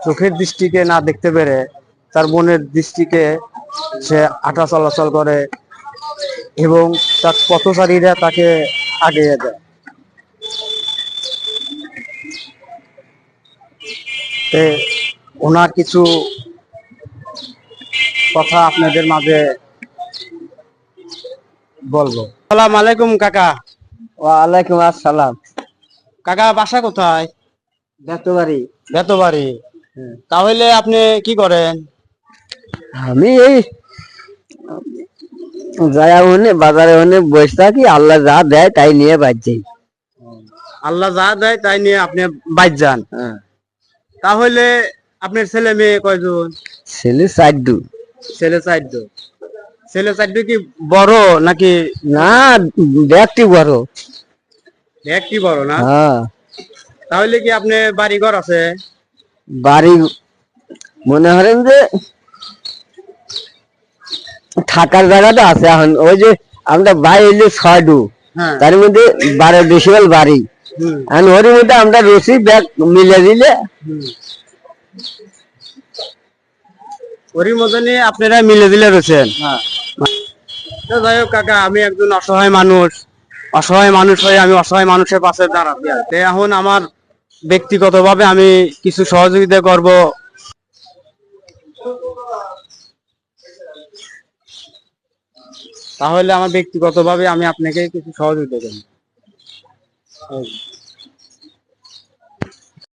চোখের দৃষ্টিকে না দেখতে পেরে তার মনের দৃষ্টিকে সে হাঁটা চলাচল করে এবং তার পথচারীরা তাকে আগিয়ে দেয়। ওনার কিছু কথা আপনাদের মাঝে বলবো। আসসালামু আলাইকুম কাকা। ওয়ালাইকুম আসসালাম। কাকা বাসা কোথায়? বেতবাড়ি। বেতবাড়ি। তাহলে আপনি কি করেন? আমি এই বাজারে বসে থাকি, আল্লাহ যা দেয় তাই নিয়ে বাজছি। আল্লাহ যা দেয় তাই নিয়ে আপনি বাইর যান। তাহলে আপনার ছেলে মেয়ে কয়জন? ছেলে চারটু। ছেলে চারজন। ছেলে চারজন কি বড় নাকি? না, ব্যক্তি বড়। একটি বড় না? হ্যাঁ। তাহলে কি আপনি বাড়ি ঘর আছে? বাড়ি মনে করেন যে থাকার জায়গাটা আছে। এখন ওই যে আমরা বাইরে ছয়টু, তার মধ্যে 12 ডেসিবেল বাড়ি। এখন ওর মধ্যে আমরা রশি ব্যাগ মিলে দিলে ওরই মতনই আপনারা মিলে দিলে রয়েছেন। যাই হোক কাকা, আমি একজন অসহায় মানুষ। অসহায় মানুষ হয়ে আমি অসহায় মানুষের পাশে দাঁড়াতে আছি। এখন আমার ব্যক্তিগতভাবে আমি কিছু সহযোগিতা করব। তাহলে আমার ব্যক্তিগতভাবে আমি আপনাকে কিছু সহযোগিতা করব।